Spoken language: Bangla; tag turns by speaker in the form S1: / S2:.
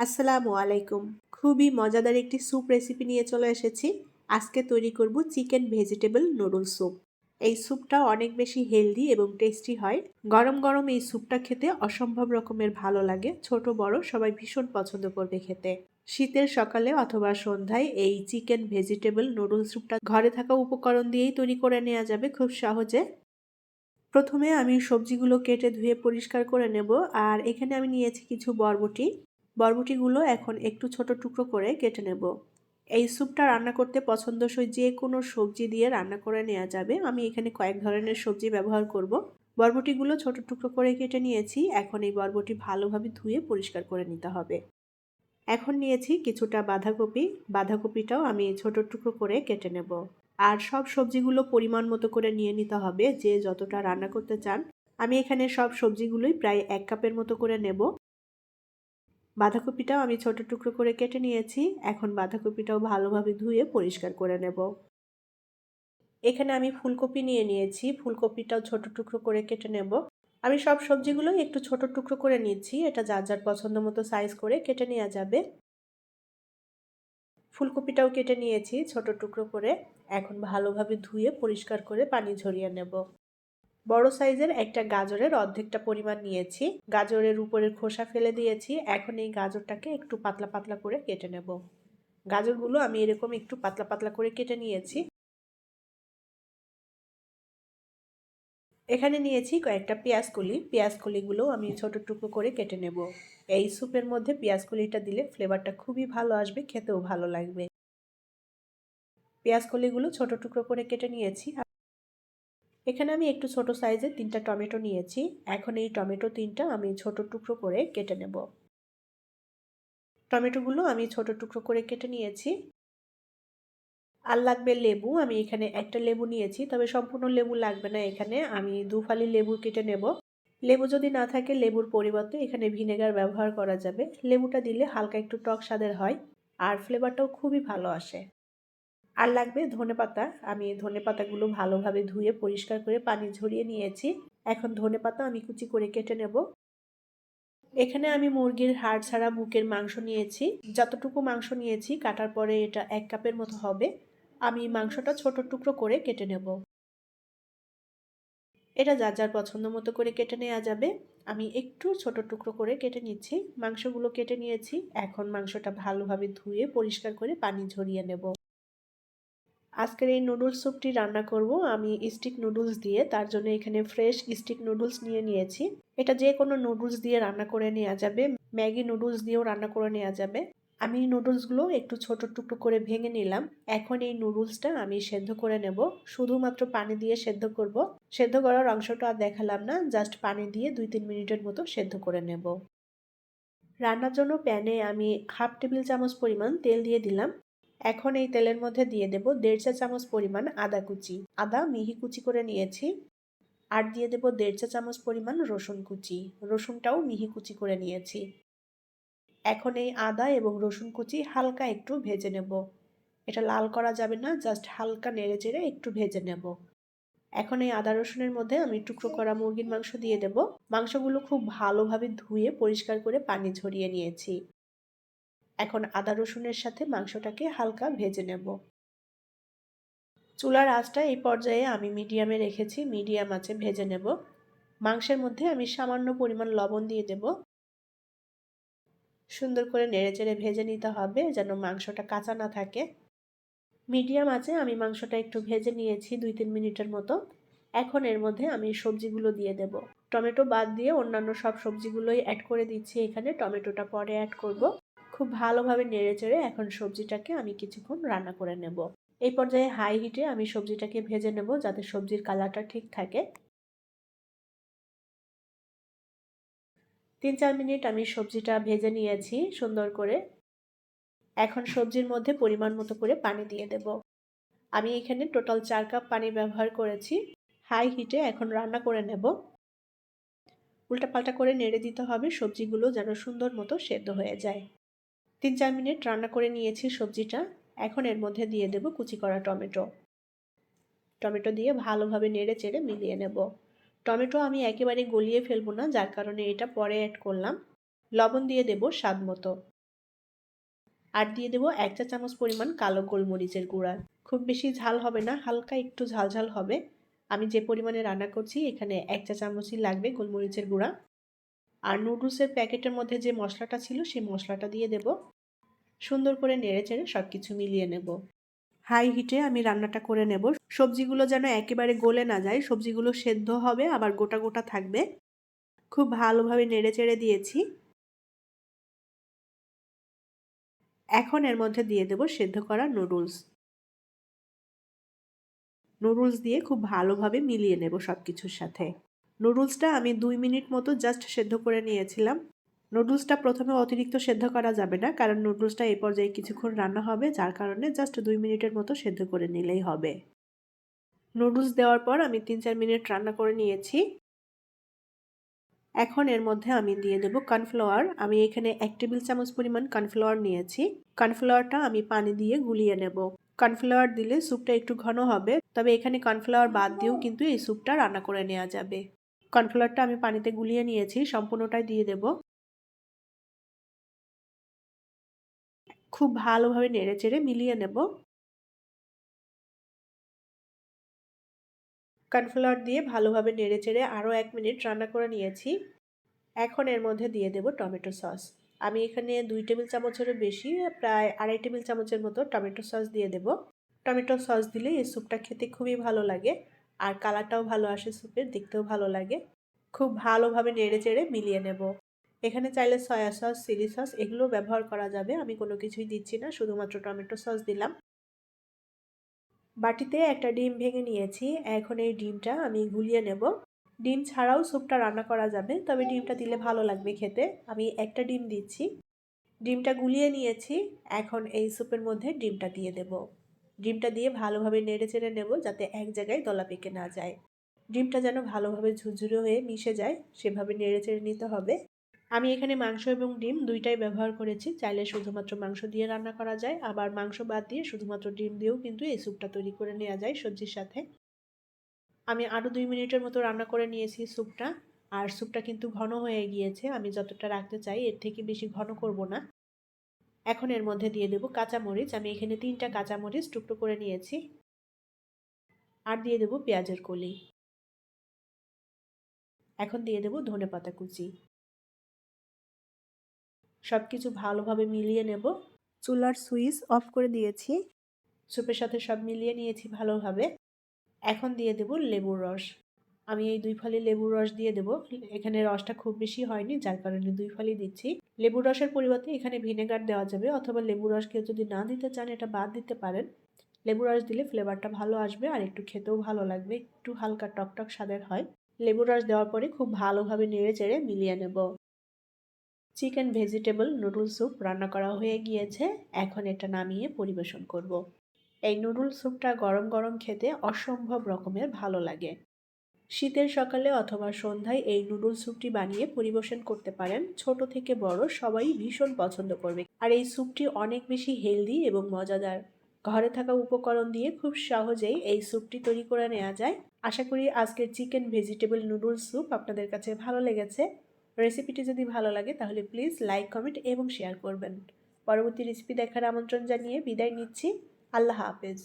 S1: আসসালামু আলাইকুম। খুবই মজাদার একটি স্যুপ রেসিপি নিয়ে চলে এসেছি। আজকে তৈরি করব চিকেন ভেজিটেবল নুডল স্যুপ। এই স্যুপটা অনেক বেশি হেলদি এবং টেস্টি হয়। গরম গরম এই স্যুপটা খেতে অসম্ভব রকমের ভালো লাগে। ছোট বড় সবাই ভীষণ পছন্দ করবে খেতে। শীতের সকালে অথবা সন্ধ্যায় এই চিকেন ভেজিটেবল নুডল স্যুপটা ঘরে থাকা উপকরণ দিয়েই তৈরি করে নেওয়া যাবে খুব সহজে। প্রথমে আমি সবজিগুলো কেটে ধুয়ে পরিষ্কার করে নেব। আর এখানে আমি নিয়েছি কিছু বরবটি। বরবটিগুলো এখন একটু ছোট টুকরো করে কেটে নেব। এই স্যুপটা রান্না করতে পছন্দসই যে কোনো সবজি দিয়ে রান্না করে নেওয়া যাবে। আমি এখানে কয়েক ধরনের সবজি ব্যবহার করব। বরবটিগুলো ছোট টুকরো করে কেটে নিয়েছি। এখন এই বরবটি ভালোভাবে ধুয়ে পরিষ্কার করে নিতে হবে। এখন নিয়েছি কিছুটা বাঁধাকপি। বাঁধাকপিটাও আমি ছোট টুকরো করে কেটে নেব। আর সব সবজিগুলো পরিমাণ মতো করে নিয়ে নিতে হবে, যে যতটা রান্না করতে চান। আমি এখানে সব সবজিগুলোই প্রায় 1 কাপের মতো করে নেব। বাঁধাকপিটাও আমি ছোট টুকরো করে কেটে নিয়েছি। এখন বাঁধাকপিটাও ভালোভাবে ধুয়ে পরিষ্কার করে নেব। এখানে আমি ফুলকপি নিয়ে নিয়েছি। ফুলকপিটাও ছোট টুকরো করে কেটে নেব। আমি সব সবজিগুলো একটু ছোট টুকরো করে নিচ্ছি। এটা যার যার পছন্দ মতো সাইজ করে কেটে নেওয়া যাবে। ফুলকপিটাও কেটে নিয়েছি ছোট টুকরো করে। এখন ভালোভাবে ধুয়ে পরিষ্কার করে পানি ঝরিয়ে নেব। বড় সাইজের একটা গাজরের অর্ধেকটা পরিমাণ নিয়েছি। গাজরের উপরের খোসা ফেলে দিয়েছি। এখন এই গাজরটাকে একটু পাতলা পাতলা করে কেটে নেব। গাজরগুলো আমি এরকম একটু পাতলা পাতলা করে কেটে নিয়েছি। এখানে নিয়েছি কয়েকটা পেঁয়াজকলি। পেঁয়াজকলিগুলো আমি ছোট টুকরো করে কেটে নেব। এই স্যুপের মধ্যে পেঁয়াজকলিটা দিলে ফ্লেভারটা খুবই ভালো আসবে, খেতেও ভালো লাগবে। পেঁয়াজকলিগুলো ছোট টুকরো করে কেটে নিয়েছি। এখানে আমি একটু ছোট সাইজের 3টা টমেটো নিয়েছি। এখন এই টমেটো 3টা আমি ছোট টুকরো করে কেটে নেব। টমেটোগুলো আমি ছোট টুকরো করে কেটে নিয়েছি। আর লাগবে লেবু। আমি এখানে একটা লেবু নিয়েছি, তবে সম্পূর্ণ লেবু লাগবে না। এখানে আমি 2 ফালি লেবু কেটে নেব। লেবু যদি না থাকে লেবুর পরিবর্তে এখানে ভিনেগার ব্যবহার করা যাবে। লেবুটা দিলে হালকা একটু টক স্বাদের হয়, আর ফ্লেভারটাও খুবই ভালো আসে। আর লাগবে ধনেপাতা। আমি ধনেপাতাগুলো ভালোভাবে ধুয়ে পরিষ্কার করে পানি ঝরিয়ে নিয়েছি। এখন ধনেপাতা আমি কুচি করে কেটে নেব। এখানে আমি মুরগির হাড় ছাড়া বুকের মাংস নিয়েছি। যতটুকু মাংস নিয়েছি কাটার পরে এটা 1 কাপের মতো হবে। আমি মাংসটা ছোট টুকরো করে কেটে নেব। এটা যার যার পছন্দ মতো করে কেটে নেওয়া যাবে। আমি একটু ছোট টুকরো করে কেটে নিচ্ছি। মাংসগুলো কেটে নিয়েছি। এখন মাংসটা ভালোভাবে ধুয়ে পরিষ্কার করে পানি ঝরিয়ে নেব। আজকের এই নুডলস স্যুপটি রান্না করব আমি স্টিক নুডলস দিয়ে। তার জন্য এখানে ফ্রেশ স্টিক নুডলস নিয়ে নিয়েছি। এটা যে কোনো নুডলস দিয়ে রান্না করে নেওয়া যাবে। ম্যাগি নুডলস দিয়েও রান্না করে নেওয়া যাবে। আমি নুডলসগুলো একটু ছোট টুকরো করে ভেঙে নিলাম। এখন এই নুডলসটা আমি সেদ্ধ করে নেব। শুধুমাত্র পানি দিয়ে সেদ্ধ করব। সেদ্ধ করার অংশটা আর দেখালাম না, জাস্ট পানি দিয়ে 2-3 মিনিটের মতো সেদ্ধ করে নেব। রান্নার জন্য প্যানে আমি 1/2 টেবিল চামচ পরিমাণ তেল দিয়ে দিলাম। এখন এই তেলের মধ্যে দিয়ে দেব 1.5 চা চামচ পরিমাণ আদা কুচি। আদা মিহি কুচি করে নিয়েছি। আর দিয়ে দেব 1.5 চা চামচ পরিমাণ রসুন কুচি। রসুনটাও মিহি কুচি করে নিয়েছি। এখন এই আদা এবং রসুন কুচি হালকা একটু ভেজে নেব। এটা লাল করা যাবে না, জাস্ট হালকা নেড়ে চেড়ে একটু ভেজে নেব। এখন এই আদা রসুনের মধ্যে আমি টুকরো করা মুরগির মাংস দিয়ে দেব। মাংসগুলো খুব ভালোভাবে ধুয়ে পরিষ্কার করে পানি ঝরিয়ে নিয়েছি। এখন আদা রসুনের সাথে মাংসটাকে হালকা ভেজে নেব। চুলার আঁচটা এই পর্যায়ে আমি মিডিয়ামে রেখেছি। মিডিয়াম আঁচে ভেজে নেব। মাংসের মধ্যে আমি সামান্য পরিমাণ লবণ দিয়ে দেব। সুন্দর করে নেড়েচেড়ে ভেজে নিতে হবে যেন মাংসটা কাঁচা না থাকে। মিডিয়াম আঁচে আমি মাংসটা একটু ভেজে নিয়েছি 2-3 মিনিটের মতো। এখন এর মধ্যে আমি সবজিগুলো দিয়ে দেব। টমেটো বাদ দিয়ে অন্যান্য সব সবজিগুলোই অ্যাড করে দিচ্ছি এখানে। টমেটোটা পরে অ্যাড করব। খুব ভালোভাবে নেড়েচেড়ে এখন সবজিটাকে আমি কিছুক্ষণ রান্না করে নেব। এই পর্যায়ে হাই হিটে আমি সবজিটাকে ভেজে নেব যাতে সবজির কালারটা ঠিক থাকে। 3-4 মিনিট আমি সবজিটা ভেজে নিয়েছি সুন্দর করে। এখন সবজির মধ্যে পরিমাণ মতো করে পানি দিয়ে দেব। আমি এখানে টোটাল 4 কাপ পানি ব্যবহার করেছি। হাই হিটে এখন রান্না করে নেব। উল্টাপাল্টা করে নেড়ে দিতে হবে সবজিগুলো যেন সুন্দর মতো সেদ্ধ হয়ে যায়। 3-4 মিনিট রান্না করে নিয়েছি সবজিটা। এখন এর মধ্যে দিয়ে দেব কুচি করা টমেটো। টমেটো দিয়ে ভালোভাবে নেড়ে চেড়ে মিলিয়ে নেব। টমেটো আমি একেবারে গলিয়ে ফেলবো না, যার কারণে এটা পরে অ্যাড করলাম। লবণ দিয়ে দেব স্বাদ মতো। আর দিয়ে দেবো 1 চা চামচ পরিমাণ কালো গোলমরিচের গুঁড়া। খুব বেশি ঝাল হবে না, হালকা একটু ঝাল হবে। আমি যে পরিমাণে রান্না করছি এখানে 1 চা চামচই লাগবে গোলমরিচের গুঁড়া। আর নুডলসের প্যাকেটের মধ্যে যে মশলাটা ছিল সেই মশলাটা দিয়ে দেব। সুন্দর করে নেড়েচেড়ে সব কিছু মিলিয়ে নেব। হাই হিটে আমি রান্নাটা করে নেব। সবজিগুলো যেন একেবারে গলে না যায়, সবজিগুলো সেদ্ধ হবে আবার গোটা গোটা থাকবে। খুব ভালোভাবে নেড়েচেড়ে দিয়েছি। এখন এর মধ্যে দিয়ে দেব সেদ্ধ করা নুডলস। নুডলস দিয়ে খুব ভালোভাবে মিলিয়ে নেব সব কিছুর সাথে। নুডলসটা আমি 2 মিনিট মতো জাস্ট সেদ্ধ করে নিয়েছিলাম। নুডলসটা প্রথমে অতিরিক্ত সেদ্ধ করা যাবে না, কারণ নুডলসটা এই পর্যায়ে কিছুক্ষণ রান্না হবে, যার কারণে জাস্ট 2 মিনিটের মতো সেদ্ধ করে নিলেই হবে। নুডলস দেওয়ার পর আমি 3-4 মিনিট রান্না করে নিয়েছি। এখন এর মধ্যে আমি দিয়ে দেব কর্নফ্লাওয়ার। আমি এখানে 1 টেবিল চামচ পরিমাণ কর্নফ্লাওয়ার নিয়েছি। কর্নফ্লাওয়ারটা আমি পানি দিয়ে গুলিয়ে নেব। কর্নফ্লাওয়ার দিলে স্যুপটা একটু ঘন হবে, তবে এখানে কর্নফ্লাওয়ার বাদ দিয়েও কিন্তু এই স্যুপটা রান্না করে নেওয়া যাবে। কর্নফ্লাওয়ারটা আমি পানিতে গুলিয়ে নিয়েছি, সম্পূর্ণটাই দিয়ে দেব। খুব ভালোভাবে নেড়েচেড়ে মিলিয়ে নেব। কর্নফ্লাওয়ার দিয়ে ভালোভাবে নেড়েচেড়ে আরও 1 মিনিট রান্না করে নিয়েছি। এখন এর মধ্যে দিয়ে দেব টমেটো সস। আমি এখানে 2 টেবিল চামচেরও বেশি, প্রায় 2.5 টেবিল চামচের মতো টমেটো সস দিয়ে দেব। টমেটো সস দিলে এই স্যুপটা খেতে খুবই ভালো লাগে, আর কালারটাও ভালো আসে, স্যুপের দেখতেও ভালো লাগে। খুব ভালোভাবে নেড়েচেড়ে মিলিয়ে নেব। এখানে চাইলে সয়া সস, চিলি সস এগুলো ব্যবহার করা যাবে। আমি কোনো কিছুই দিচ্ছি না, শুধুমাত্র টমেটো সস দিলাম। বাটিতে একটা ডিম ভেঙে নিয়েছি, এখন এই ডিমটা আমি গুলিয়ে নেব। ডিম ছাড়াও স্যুপটা রান্না করা যাবে, তবে ডিমটা দিলে ভালো লাগবে খেতে। আমি একটা ডিম দিচ্ছি। ডিমটা গুলিয়ে নিয়েছি, এখন এই স্যুপের মধ্যে ডিমটা দিয়ে দেব। ডিমটা দিয়ে ভালোভাবে নেড়েচেড়ে নেব, যাতে এক জায়গায় দলা পেকে না যায়। ডিমটা যেন ভালোভাবে ঝুরঝুরে হয়ে মিশে যায়, সেভাবে নেড়েচেড়ে নিতে হবে। আমি এখানে মাংস এবং ডিম দুইটাই ব্যবহার করেছি। চাইলে শুধুমাত্র মাংস দিয়ে রান্না করা যায়, আবার মাংস বাদ দিয়ে শুধুমাত্র ডিম দিয়েও কিন্তু এই স্যুপটা তৈরি করে নেওয়া যায় সবজির সাথে। আমি আরও 2 মিনিটের মতো রান্না করে নিয়েছি স্যুপটা। আর স্যুপটা কিন্তু ঘন হয়ে গিয়েছে, আমি যতটা রাখতে চাই এর থেকে বেশি ঘন করব না। এখন এর মধ্যে দিয়ে দেব কাঁচামরিচ। আমি এখানে 3টা কাঁচামরিচ টুকরো করে নিয়েছি। আর দিয়ে দেব পেঁয়াজের কলি। এখন দিয়ে দেব ধনেপাতা কুচি। সব কিছু ভালোভাবে মিলিয়ে নেব। চুলার সুইচ অফ করে দিয়েছি। স্যুপের সাথে সব মিলিয়ে নিয়েছি ভালোভাবে। এখন দিয়ে দেব লেবুর রস। আমি এই 2 ফালি লেবুর রস দিয়ে দেব। এখানে রসটা খুব বেশি হয়নি, যার কারণে 2 ফালি দিচ্ছি। লেবুর রসের পরিবর্তে এখানে ভিনেগার দেওয়া যাবে, অথবা লেবুর রস কেউ যদি না দিতে চান এটা বাদ দিতে পারেন। লেবুর রস দিলে ফ্লেভারটা ভালো আসবে, আর একটু খেতেও ভালো লাগবে, একটু হালকা টকটক স্বাদের হয়। লেবুর রস দেওয়ার পরে খুব ভালোভাবে নেড়েচেড়ে মিলিয়ে নেব। চিকেন ভেজিটেবল নুডল স্যুপ রান্না করা হয়ে গিয়েছে। এখন এটা নামিয়ে পরিবেশন করব। এই নুডল স্যুপটা গরম গরম খেতে অসম্ভব রকমের ভালো লাগে। শীতের সকালে অথবা সন্ধ্যায় এই নুডল স্যুপটি বানিয়ে পরিবেশন করতে পারেন। ছোট থেকে বড় সবাই ভীষণ পছন্দ করবে। আর এই স্যুপটি অনেক বেশি হেলদি এবং মজাদার। ঘরে থাকা উপকরণ দিয়ে খুব সহজেই এই স্যুপটি তৈরি করে নেওয়া যায়। আশা করি আজকের চিকেন ভেজিটেবল নুডল স্যুপ আপনাদের কাছে ভালো লেগেছে। রেসিপিটি যদি ভালো লাগে তাহলে প্লিজ লাইক, কমেন্ট এবং শেয়ার করবেন। পরবর্তী রেসিপি দেখার আমন্ত্রণ জানিয়ে বিদায় নিচ্ছি। আল্লাহ হাফেজ।